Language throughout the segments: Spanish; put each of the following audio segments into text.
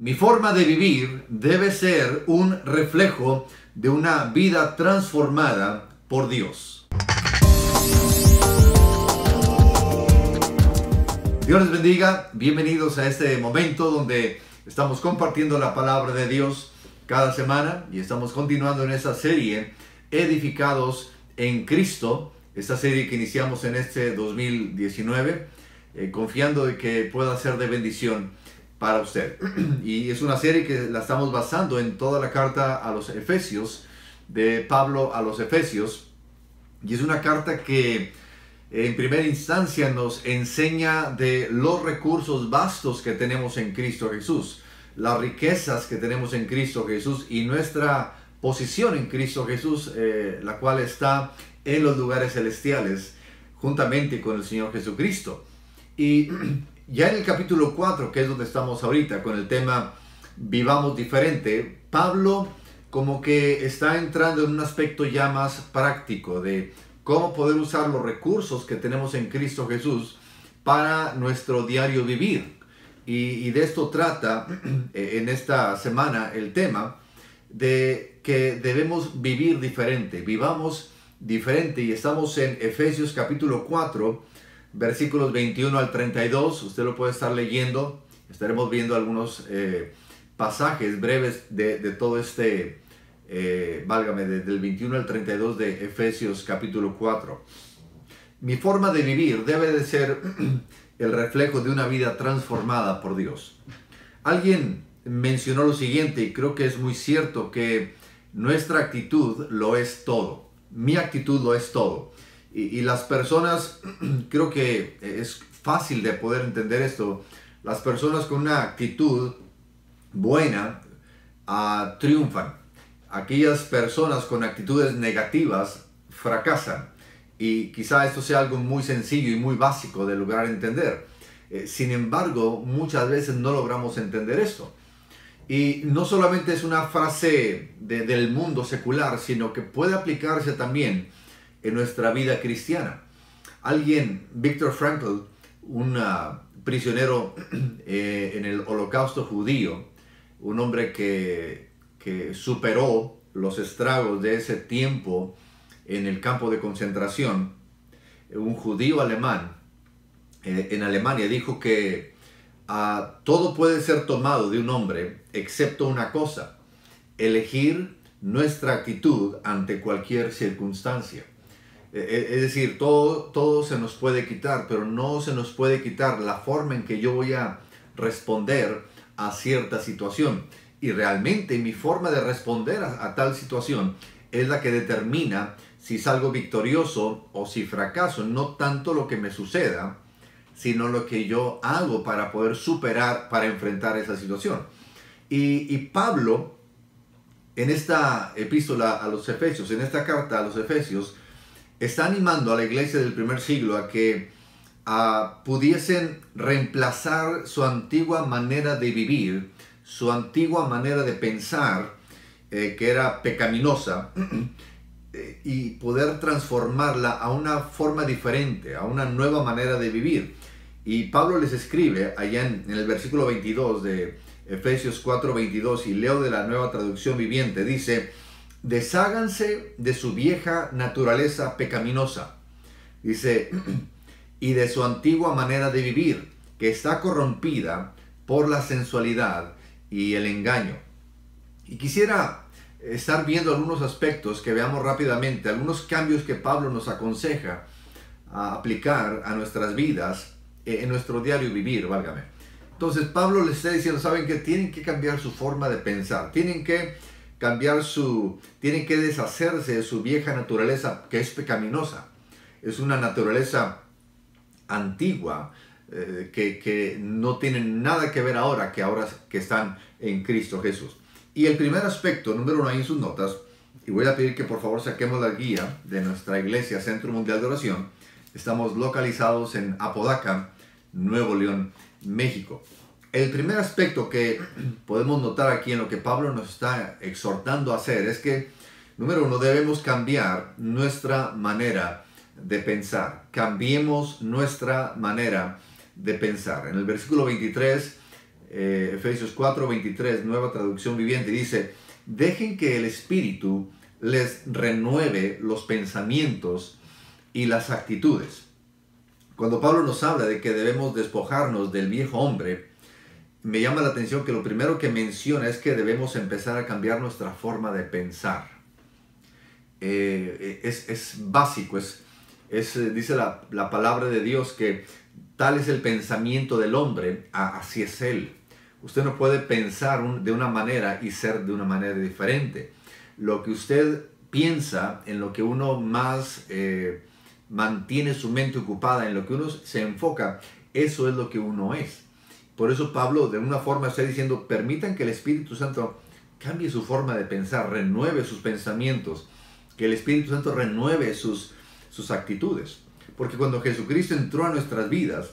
Mi forma de vivir debe ser un reflejo de una vida transformada por Dios. Dios les bendiga, bienvenidos a este momento donde estamos compartiendo la palabra de Dios cada semana y estamos continuando en esta serie Edificados en Cristo, esta serie que iniciamos en este 2019, confiando de que pueda ser de bendición para usted. Y es una serie que la estamos basando en toda la carta a los Efesios, de Pablo a los Efesios, y es una carta que en primera instancia nos enseña de los recursos vastos que tenemos en Cristo Jesús, las riquezas que tenemos en Cristo Jesús y nuestra posición en Cristo Jesús, la cual está en los lugares celestiales juntamente con el Señor Jesucristo. Y ya en el capítulo 4, que es donde estamos ahorita con el tema Vivamos Diferente, Pablo como que está entrando en un aspecto ya más práctico de cómo poder usar los recursos que tenemos en Cristo Jesús para nuestro diario vivir. Y de esto trata en esta semana el tema de que debemos vivir diferente, vivamos diferente, y estamos en Efesios capítulo 4, versículos 21 al 32, usted lo puede estar leyendo, estaremos viendo algunos pasajes breves de todo este, del 21 al 32 de Efesios capítulo 4. Mi forma de vivir debe de ser el reflejo de una vida transformada por Dios. Alguien mencionó lo siguiente, y creo que es muy cierto, que nuestra actitud lo es todo. Mi actitud lo es todo. Y las personas, creo que es fácil de poder entender esto, las personas con una actitud buena triunfan. Aquellas personas con actitudes negativas fracasan. Y quizá esto sea algo muy sencillo y muy básico de lograr entender. Sin embargo, muchas veces no logramos entender esto. Y no solamente es una frase del mundo secular, sino que puede aplicarse también en nuestra vida cristiana. Viktor Frankl, un prisionero en el Holocausto judío, un hombre que superó los estragos de ese tiempo en el campo de concentración, un judío alemán en Alemania, dijo que todo puede ser tomado de un hombre excepto una cosa: elegir nuestra actitud ante cualquier circunstancia. Es decir, todo se nos puede quitar, pero no se nos puede quitar la forma en que yo voy a responder a cierta situación. Y realmente mi forma de responder a tal situación es la que determina si salgo victorioso o si fracaso. No tanto lo que me suceda, sino lo que yo hago para poder superar, para enfrentar esa situación. Y Pablo, en esta epístola a los Efesios, en esta carta a los Efesios, está animando a la iglesia del primer siglo a que pudiesen reemplazar su antigua manera de vivir, su antigua manera de pensar, que era pecaminosa, y poder transformarla a una forma diferente, a una nueva manera de vivir. Y Pablo les escribe allá en el versículo 22 de Efesios 4:22, y leo de la Nueva Traducción Viviente, dice: desháganse de su vieja naturaleza pecaminosa, dice, y de su antigua manera de vivir, que está corrompida por la sensualidad y el engaño. Y quisiera estar viendo algunos aspectos que veamos rápidamente, algunos cambios que Pablo nos aconseja a aplicar a nuestras vidas, en nuestro diario vivir, válgame. Entonces Pablo les está diciendo, ¿saben qué? Tienen que cambiar su forma de pensar, tienen que deshacerse de su vieja naturaleza, que es pecaminosa. Es una naturaleza antigua, que no tiene nada que ver ahora que están en Cristo Jesús. Y el primer aspecto, número 1 ahí en sus notas, y voy a pedir que por favor saquemos la guía de nuestra iglesia Centro Mundial de Oración. Estamos localizados en Apodaca, Nuevo León, México. El primer aspecto que podemos notar aquí en lo que Pablo nos está exhortando a hacer es que, número 1, debemos cambiar nuestra manera de pensar. Cambiemos nuestra manera de pensar. En el versículo 23 Efesios 4:23, nueva traducción viviente, dice: dejen que el Espíritu les renueve los pensamientos y las actitudes. Cuando Pablo nos habla de que debemos despojarnos del viejo hombre, me llama la atención que lo primero que menciona es que debemos empezar a cambiar nuestra forma de pensar. Es básico, dice la palabra de Dios que tal es el pensamiento del hombre, así es él. Usted no puede pensar de una manera y ser de una manera diferente. Lo que usted piensa, en lo que uno más mantiene su mente ocupada, en lo que uno se enfoca, eso es lo que uno es. Por eso Pablo de una forma está diciendo: permitan que el Espíritu Santo cambie su forma de pensar, renueve sus pensamientos, que el Espíritu Santo renueve sus actitudes. Porque cuando Jesucristo entró a nuestras vidas,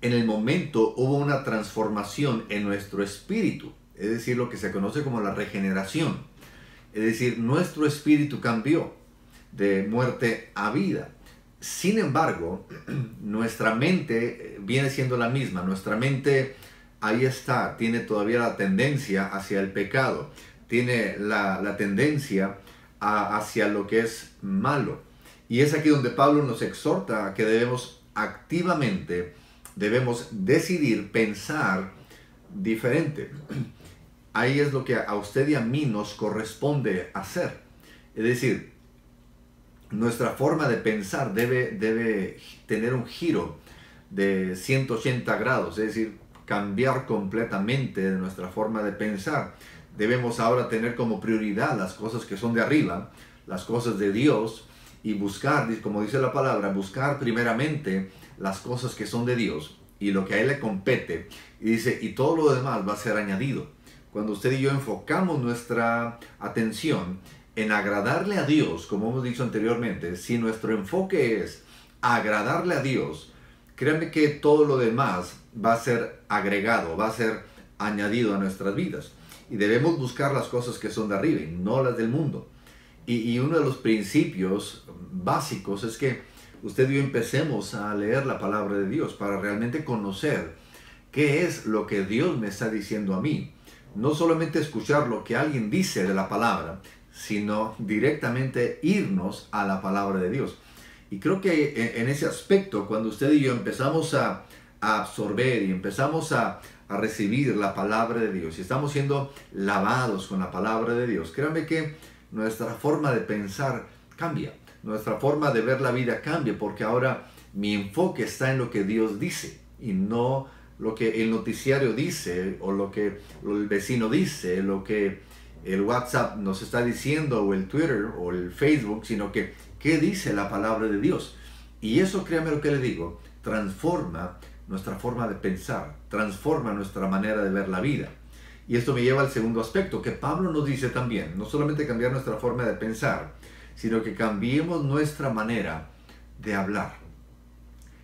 en el momento hubo una transformación en nuestro espíritu, es decir, lo que se conoce como la regeneración. Es decir, nuestro espíritu cambió de muerte a vida. Sin embargo, nuestra mente viene siendo la misma. Nuestra mente, ahí está, tiene todavía la tendencia hacia el pecado, tiene la tendencia hacia lo que es malo. Y es aquí donde Pablo nos exhorta a que activamente debemos decidir pensar diferente. Ahí es lo que a usted y a mí nos corresponde hacer. Es decir, nuestra forma de pensar debe tener un giro de 180 grados, es decir, cambiar completamente de nuestra forma de pensar. Debemos ahora tener como prioridad las cosas que son de arriba, las cosas de Dios, y buscar, como dice la palabra, buscar primeramente las cosas que son de Dios y lo que a Él le compete. Y dice, y todo lo demás va a ser añadido. Cuando usted y yo enfocamos nuestra atención en agradarle a Dios, como hemos dicho anteriormente, si nuestro enfoque es agradarle a Dios, créanme que todo lo demás va a ser agregado, va a ser añadido a nuestras vidas. Y debemos buscar las cosas que son de arriba y no las del mundo. Y uno de los principios básicos es que usted y yo empecemos a leer la palabra de Dios para realmente conocer qué es lo que Dios me está diciendo a mí. No solamente escuchar lo que alguien dice de la palabra, sino directamente irnos a la palabra de Dios. Y creo que en ese aspecto, cuando usted y yo empezamos a absorber y empezamos a recibir la palabra de Dios y estamos siendo lavados con la palabra de Dios, créanme que nuestra forma de pensar cambia, nuestra forma de ver la vida cambia, porque ahora mi enfoque está en lo que Dios dice y no lo que el noticiario dice o lo que el vecino dice, lo que el WhatsApp nos está diciendo o el Twitter o el Facebook, sino que qué dice la palabra de Dios. Y eso, créame lo que le digo, transforma nuestra forma de pensar, transforma nuestra manera de ver la vida. Y esto me lleva al segundo aspecto que Pablo nos dice también, no solamente cambiar nuestra forma de pensar, sino que cambiemos nuestra manera de hablar.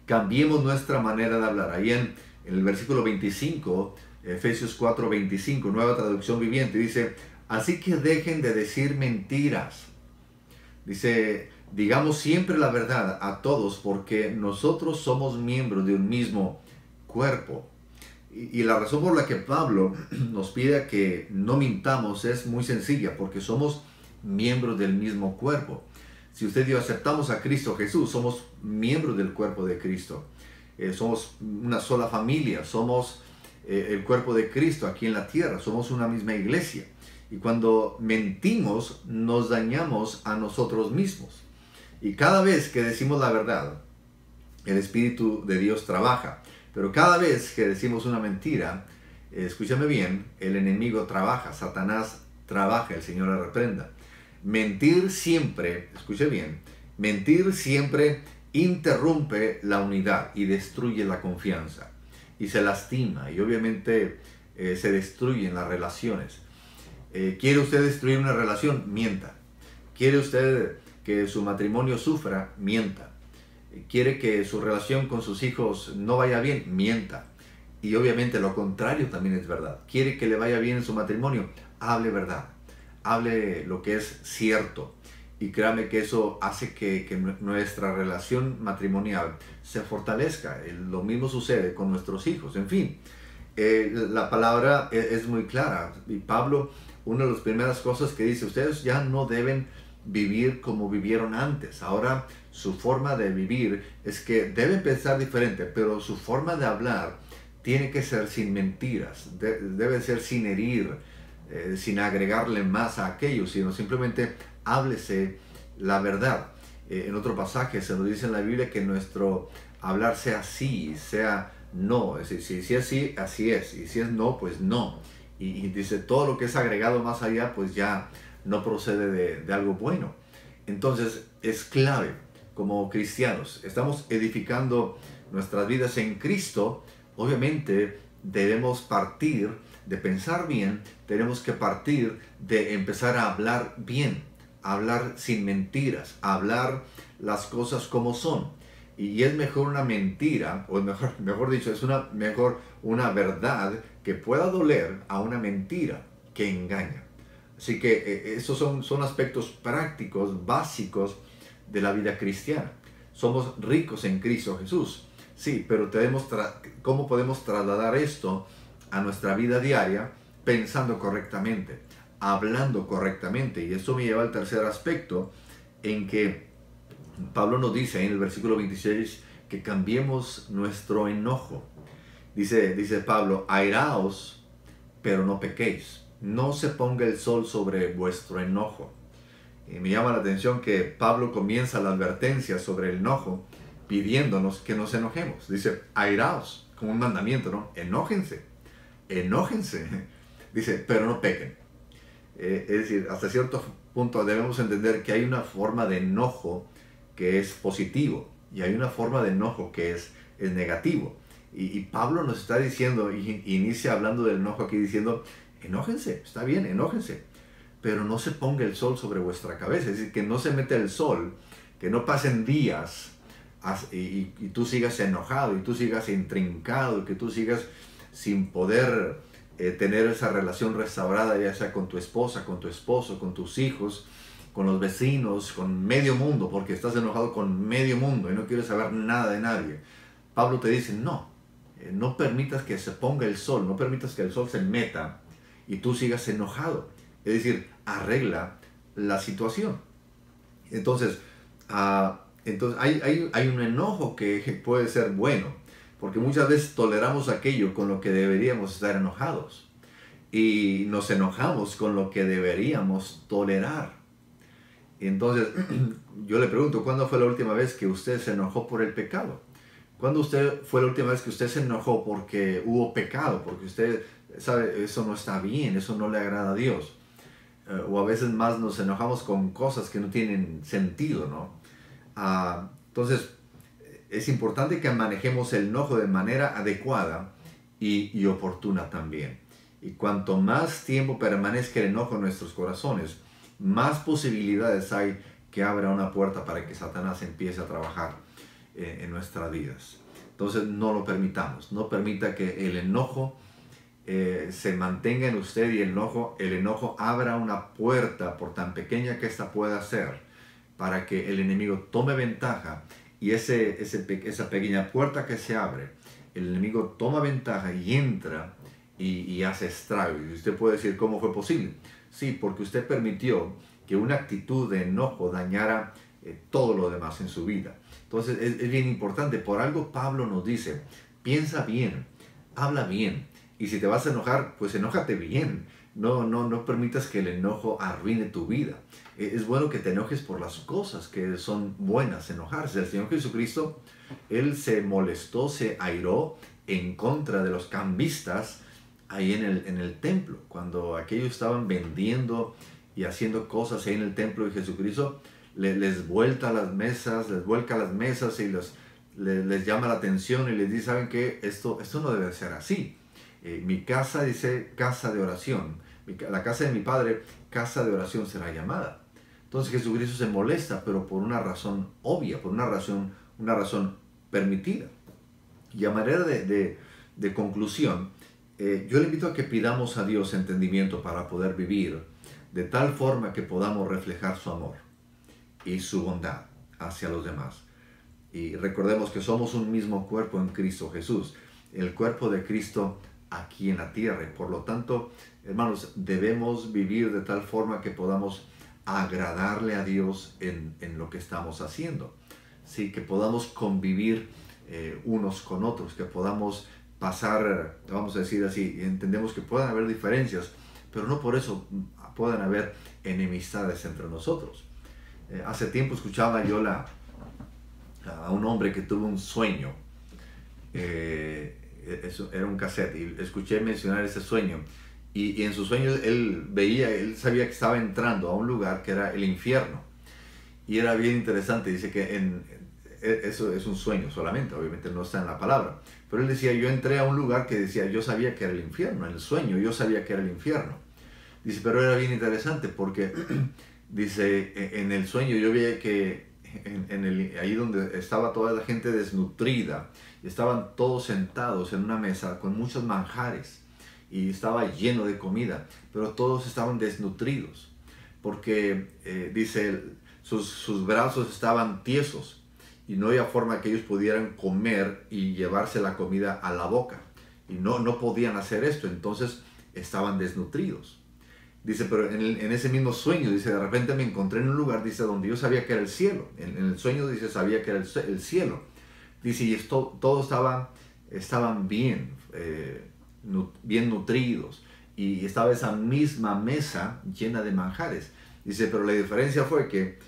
Cambiemos nuestra manera de hablar. Ahí en el versículo 25, Efesios 4:25, nueva traducción viviente, dice: así que dejen de decir mentiras. Dice, digamos siempre la verdad a todos, porque nosotros somos miembros de un mismo cuerpo. Y la razón por la que Pablo nos pide que no mintamos es muy sencilla, porque somos miembros del mismo cuerpo. Si usted y yo aceptamos a Cristo Jesús, somos miembros del cuerpo de Cristo. Somos una sola familia, somos el cuerpo de Cristo aquí en la tierra, somos una misma iglesia. Y cuando mentimos, nos dañamos a nosotros mismos. Y cada vez que decimos la verdad, el Espíritu de Dios trabaja. Pero cada vez que decimos una mentira, escúchame bien, el enemigo trabaja, Satanás trabaja, el Señor le reprenda. Mentir siempre, escuche bien, mentir siempre interrumpe la unidad y destruye la confianza. Y se lastima y obviamente se destruyen las relaciones. ¿Quiere usted destruir una relación? Mienta. ¿Quiere usted que su matrimonio sufra? Mienta. ¿Quiere que su relación con sus hijos no vaya bien? Mienta. Y obviamente lo contrario también es verdad. ¿Quiere que le vaya bien en su matrimonio? Hable verdad. Hable lo que es cierto. Y créame que eso hace que nuestra relación matrimonial se fortalezca. Lo mismo sucede con nuestros hijos. En fin, La palabra es muy clara. Y Pablo, una de las primeras cosas que dice, ustedes ya no deben vivir como vivieron antes. Ahora su forma de vivir es que deben pensar diferente, pero su forma de hablar tiene que ser sin mentiras, debe ser sin herir, sin agregarle más a aquello, sino simplemente háblese la verdad. En otro pasaje se nos dice en la Biblia que nuestro hablar sea sí, sea no. Es decir, si es sí, así es, y si es no, pues no. Y dice, todo lo que es agregado más allá, pues ya no procede de algo bueno. Entonces es clave, como cristianos, estamos edificando nuestras vidas en Cristo. Obviamente debemos partir de pensar bien, tenemos que partir de empezar a hablar bien, hablar sin mentiras, hablar las cosas como son. Y es mejor una mentira, o mejor dicho, es mejor una verdad que pueda doler a una mentira que engaña. Así que esos son aspectos prácticos, básicos de la vida cristiana. Somos ricos en Cristo Jesús, sí, pero ¿cómo podemos trasladar esto a nuestra vida diaria? Pensando correctamente, hablando correctamente. Y esto me lleva al tercer aspecto, en que Pablo nos dice en el versículo 26 que cambiemos nuestro enojo. Dice Pablo, airaos, pero no pequéis. No se ponga el sol sobre vuestro enojo. Y me llama la atención que Pablo comienza la advertencia sobre el enojo pidiéndonos que nos enojemos. Dice, airaos, como un mandamiento, ¿no? Enójense, enójense. Dice, pero no pequen. Es decir, hasta cierto punto debemos entender que hay una forma de enojo que es positivo y hay una forma de enojo que es negativo. Y Pablo nos está diciendo, inicia hablando del enojo aquí diciendo, enójense, está bien, enójense, pero no se ponga el sol sobre vuestra cabeza. Es decir, que no se mete el sol, que no pasen días y tú sigas enojado y tú sigas intrincado, que tú sigas sin poder tener esa relación restaurada, ya sea con tu esposa, con tu esposo, con tus hijos, con los vecinos, con medio mundo, porque estás enojado con medio mundo y no quieres saber nada de nadie. Pablo te dice, no permitas que se ponga el sol, no permitas que el sol se meta y tú sigas enojado. Es decir, arregla la situación. Entonces hay un enojo que puede ser bueno, porque muchas veces toleramos aquello con lo que deberíamos estar enojados y nos enojamos con lo que deberíamos tolerar. Entonces, yo le pregunto, ¿cuándo fue la última vez que usted se enojó por el pecado? ¿Cuándo fue la última vez que usted se enojó porque hubo pecado? Porque usted sabe, eso no está bien, eso no le agrada a Dios. O a veces más nos enojamos con cosas que no tienen sentido, ¿no? Entonces, es importante que manejemos el enojo de manera adecuada y oportuna también. Y cuanto más tiempo permanezca el enojo en nuestros corazones, más posibilidades hay que abra una puerta para que Satanás empiece a trabajar en nuestras vidas. Entonces no lo permitamos, no permita que el enojo se mantenga en usted y el enojo abra una puerta, por tan pequeña que ésta pueda ser, para que el enemigo tome ventaja y esa pequeña puerta que se abre, el enemigo toma ventaja y entra y hace estrago. Y usted puede decir, ¿cómo fue posible? Sí, porque usted permitió que una actitud de enojo dañara todo lo demás en su vida. Entonces es bien importante, por algo Pablo nos dice, piensa bien, habla bien, y si te vas a enojar, pues enójate bien. No permitas que el enojo arruine tu vida. Es bueno que te enojes por las cosas que son buenas, enojarse. El Señor Jesucristo, Él se molestó, se airó en contra de los cambistas ahí en el templo, cuando aquellos estaban vendiendo y haciendo cosas ahí en el templo de Jesucristo, les vuelca las mesas y les llama la atención y les dice, ¿saben qué? Esto no debe ser así. Mi casa dice casa de oración, la casa de mi padre, casa de oración será llamada. Entonces Jesucristo se molesta, pero por una razón obvia, por una razón permitida. Y a manera de conclusión, yo le invito a que pidamos a Dios entendimiento para poder vivir de tal forma que podamos reflejar su amor y su bondad hacia los demás. Y recordemos que somos un mismo cuerpo en Cristo Jesús. El cuerpo de Cristo aquí en la tierra. Y por lo tanto, hermanos, debemos vivir de tal forma que podamos agradarle a Dios en lo que estamos haciendo. Sí, que podamos convivir unos con otros, que podamos pasar, vamos a decir así, entendemos que puedan haber diferencias, pero no por eso puedan haber enemistades entre nosotros. Hace tiempo escuchaba yo a un hombre que tuvo un sueño, eso era un cassette, y escuché mencionar ese sueño, y en su sueño él sabía que estaba entrando a un lugar que era el infierno, y era bien interesante. Dice que eso es un sueño solamente, obviamente no está en la palabra, pero él decía, yo entré a un lugar que decía, yo sabía que era el infierno, en el sueño yo sabía que era el infierno. Dice, pero era bien interesante porque dice, en el sueño yo veía que ahí donde estaba toda la gente desnutrida, estaban todos sentados en una mesa con muchos manjares y estaba lleno de comida, pero todos estaban desnutridos porque dice, sus brazos estaban tiesos y no había forma que ellos pudieran comer y llevarse la comida a la boca, y no podían hacer esto, entonces estaban desnutridos. Dice, pero en ese mismo sueño, dice, de repente me encontré en un lugar, dice, donde yo sabía que era el cielo. En el sueño, dice, sabía que era el cielo. Dice, y todos estaban bien, bien nutridos. Y estaba esa misma mesa llena de manjares. Dice, pero la diferencia fue que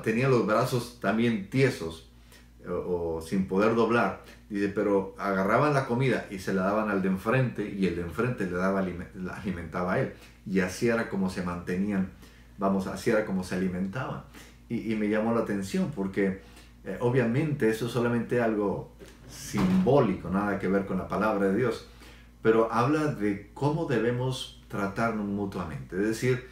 tenía los brazos también tiesos o sin poder doblar. Dice, pero agarraban la comida y se la daban al de enfrente, y el de enfrente la alimentaba a él. Y así era como se mantenían, así era como se alimentaban. Y me llamó la atención porque obviamente eso es solamente algo simbólico, nada que ver con la palabra de Dios. Pero habla de cómo debemos tratarnos mutuamente. Es decir,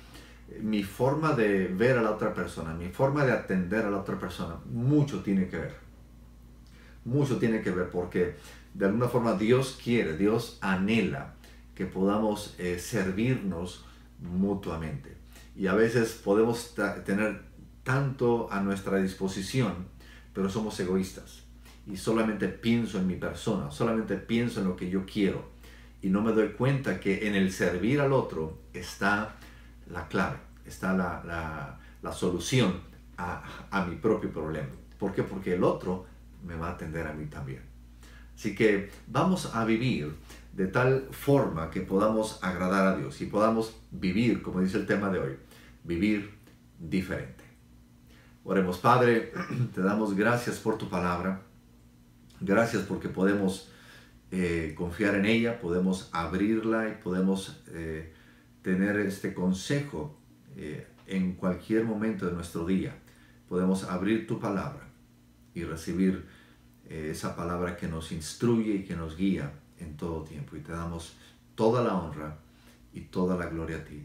mi forma de ver a la otra persona, mi forma de atender a la otra persona, mucho tiene que ver. Mucho tiene que ver porque de alguna forma Dios anhela que podamos servirnos mutuamente. Y a veces podemos tener tanto a nuestra disposición, pero somos egoístas. Y solamente pienso en mi persona, solamente pienso en lo que yo quiero. Y no me doy cuenta que en el servir al otro está la clave, está la solución a mi propio problema. ¿Por qué? Porque el otro me va a atender a mí también. Así que vamos a vivir de tal forma que podamos agradar a Dios y podamos vivir, como dice el tema de hoy, vivir diferente. Oremos. Padre, te damos gracias por tu palabra. Gracias porque podemos confiar en ella, podemos abrirla y podemos tener este consejo en cualquier momento de nuestro día. Podemos abrir tu palabra y recibir esa palabra que nos instruye y que nos guía en todo tiempo. Y te damos toda la honra y toda la gloria a ti,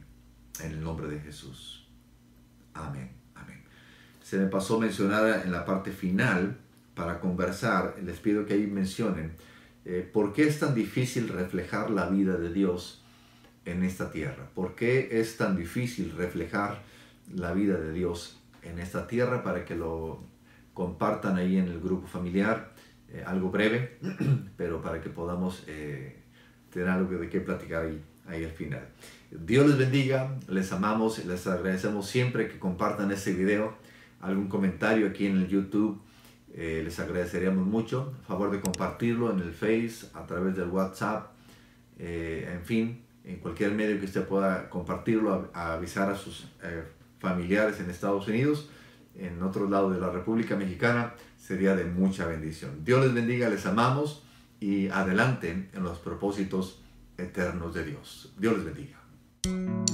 en el nombre de Jesús. Amén. Amén. Se me pasó mencionar en la parte final, para conversar, les pido que ahí mencionen por qué es tan difícil reflejar la vida de Dios en esta tierra. ¿Por qué es tan difícil reflejar la vida de Dios en esta tierra? Para que lo compartan ahí en el grupo familiar, algo breve, pero para que podamos tener algo de qué platicar ahí al final. Dios les bendiga, les amamos, les agradecemos siempre que compartan este video, algún comentario aquí en el YouTube, les agradeceríamos mucho, a favor de compartirlo en el Face, a través del WhatsApp, en fin, en cualquier medio que usted pueda compartirlo, a avisar a sus familiares en Estados Unidos, en otros lados de la República Mexicana, sería de mucha bendición. Dios les bendiga, les amamos y adelante en los propósitos eternos de Dios. Dios les bendiga.